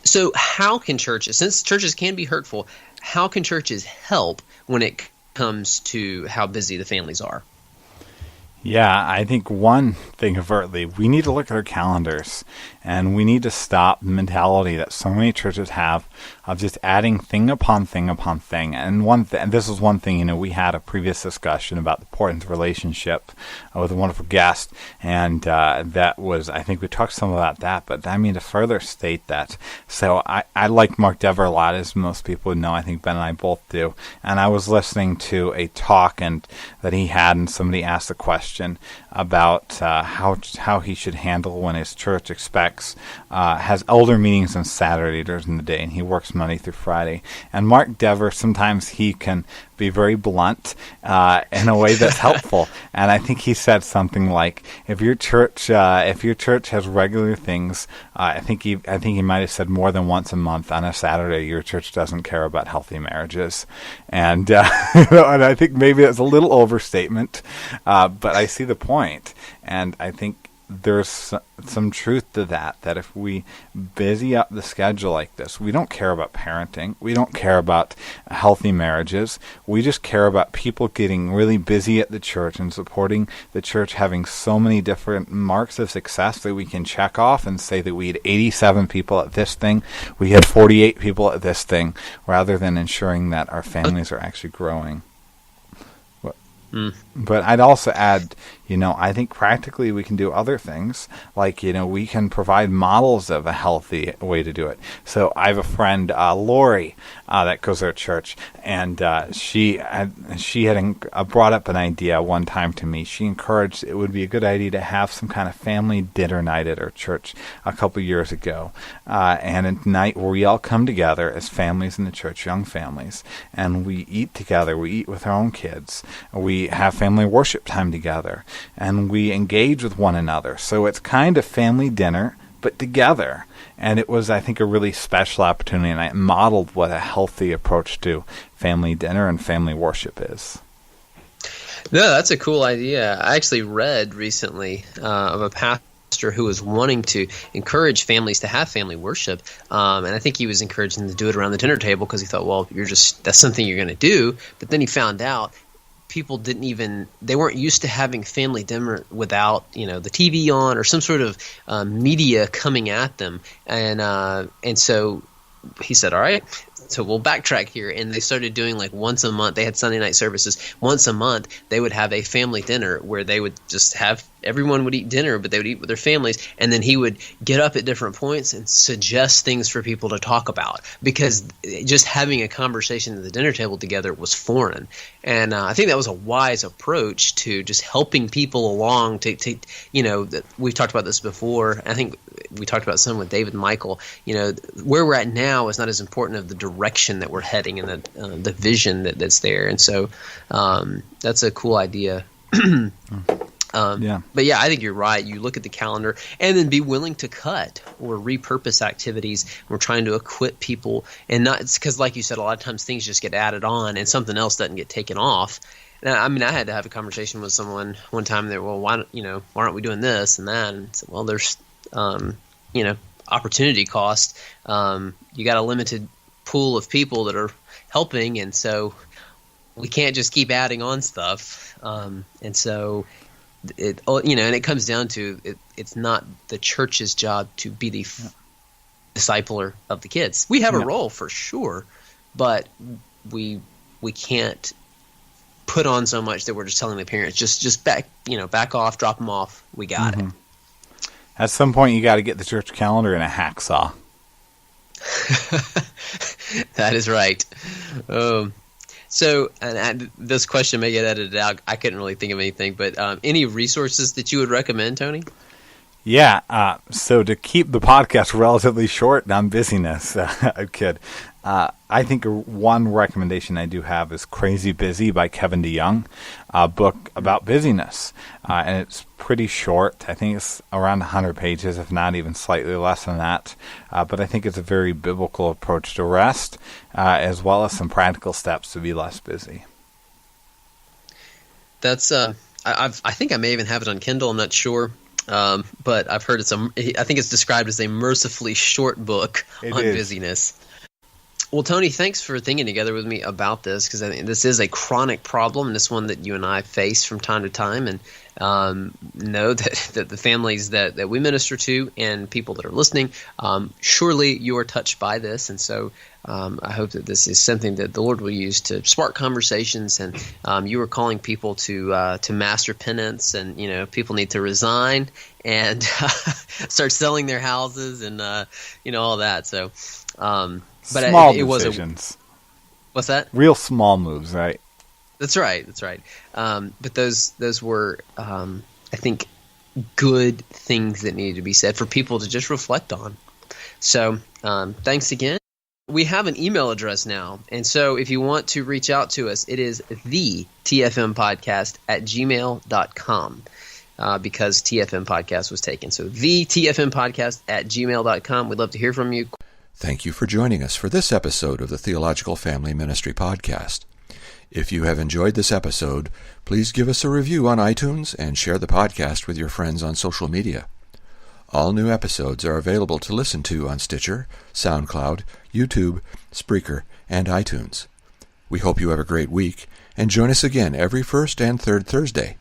So how can churches, since churches can be hurtful, how can churches help when it comes to how busy the families are? Yeah, I think one thing overtly, we need to look at our calendars and we need to stop the mentality that so many churches have of just adding thing upon thing upon thing. And and this is one thing, we had a previous discussion about the importance of relationship with a wonderful guest, and that was, I think we talked some about that, but I mean to further state that. So I like Mark Dever a lot, as most people would know. I think Ben and I both do. And I was listening to a talk that he had, and somebody asked a question about how he should handle when his church has elder meetings on Saturday during the day, and he works Monday through Friday. And Mark Dever, sometimes he can be very blunt in a way that's helpful. And I think he said something like, "If your church has regular things, I think he might have said more than once a month on a Saturday, your church doesn't care about healthy marriages." And and I think maybe that's a little overstatement, but I see the point, and I think there's some truth to that if we busy up the schedule like this, we don't care about parenting, we don't care about healthy marriages, we just care about people getting really busy at the church and supporting the church having so many different marks of success that we can check off and say that we had 87 people at this thing, we had 48 people at this thing, rather than ensuring that our families are actually growing. But I'd also add, I think practically we can do other things. Like, we can provide models of a healthy way to do it. So I have a friend, Lori, that goes to our church, and she had brought up an idea one time to me. She encouraged it would be a good idea to have some kind of family dinner night at our church a couple years ago, and a night where we all come together as families in the church, young families, and we eat together. We eat with our own kids. We have family worship time together, and we engage with one another. So it's kind of family dinner, but together. And it was, I think, a really special opportunity, and I modeled what a healthy approach to family dinner and family worship is. No, that's a cool idea. I actually read recently of a pastor who was wanting to encourage families to have family worship, and I think he was encouraging them to do it around the dinner table because he thought, well, that's something you're going to do. But then he found out people they weren't used to having family dinner without the TV on or some sort of media coming at them, and so he said, all right, so we'll backtrack here, and they started doing like once a month. They had Sunday night services once a month. They would have a family dinner where they would just have everyone would eat dinner, but they would eat with their families, and then he would get up at different points and suggest things for people to talk about, because just having a conversation at the dinner table together was foreign. And I think that was a wise approach to just helping people along. We've talked about this before. I think we talked about some with David and Michael. Where we're at now is not as important of the direction that we're heading and the vision that's there. And so that's a cool idea. But yeah, I think you're right. You look at the calendar and then be willing to cut or repurpose activities. We're trying to equip people, and not because, like you said, a lot of times things just get added on and something else doesn't get taken off. And I had to have a conversation with someone one time that, well, why aren't we doing this and that? And I said, well, there's opportunity cost. You got a limited pool of people that are helping, and so we can't just keep adding on stuff. And so and it comes down to it's not the church's job to be the discipler of the kids. We have a role for sure, but we can't put on so much that we're just telling the parents just back off, drop them off. We got it. At some point, you got to get the church calendar in a hacksaw. That is right. So, and this question may get edited out. I couldn't really think of anything, but any resources that you would recommend, Tony? Yeah. So to keep the podcast relatively short on busyness, I kid. I think one recommendation I do have is Crazy Busy by Kevin DeYoung, a book about busyness. And it's pretty short. I think it's around 100 pages, if not even slightly less than that. But I think it's a very biblical approach to rest, as well as some practical steps to be less busy. That's I think I may even have it on Kindle. I'm not sure. But I've heard I think it's described as a mercifully short book on busyness. Well, Tony, thanks for thinking together with me about this, because I think this is a chronic problem, and it's one that you and I face from time to time, and know that the families that we minister to and people that are listening, surely you are touched by this, and so I hope that this is something that the Lord will use to spark conversations, and you are calling people to master penance, and people need to resign and start selling their houses, and all that. So. But small it decisions. What's that? Real small moves, right? That's right. But those were, I think, good things that needed to be said for people to just reflect on. So thanks again. We have an email address now, and so if you want to reach out to us, it is thetfmpodcast@gmail.com. Because TFM Podcast was taken. So thetfmpodcast@gmail.com. We'd love to hear from you. Thank you for joining us for this episode of the Theological Family Ministry Podcast. If you have enjoyed this episode, please give us a review on iTunes and share the podcast with your friends on social media. All new episodes are available to listen to on Stitcher, SoundCloud, YouTube, Spreaker, and iTunes. We hope you have a great week, and join us again every first and third Thursday.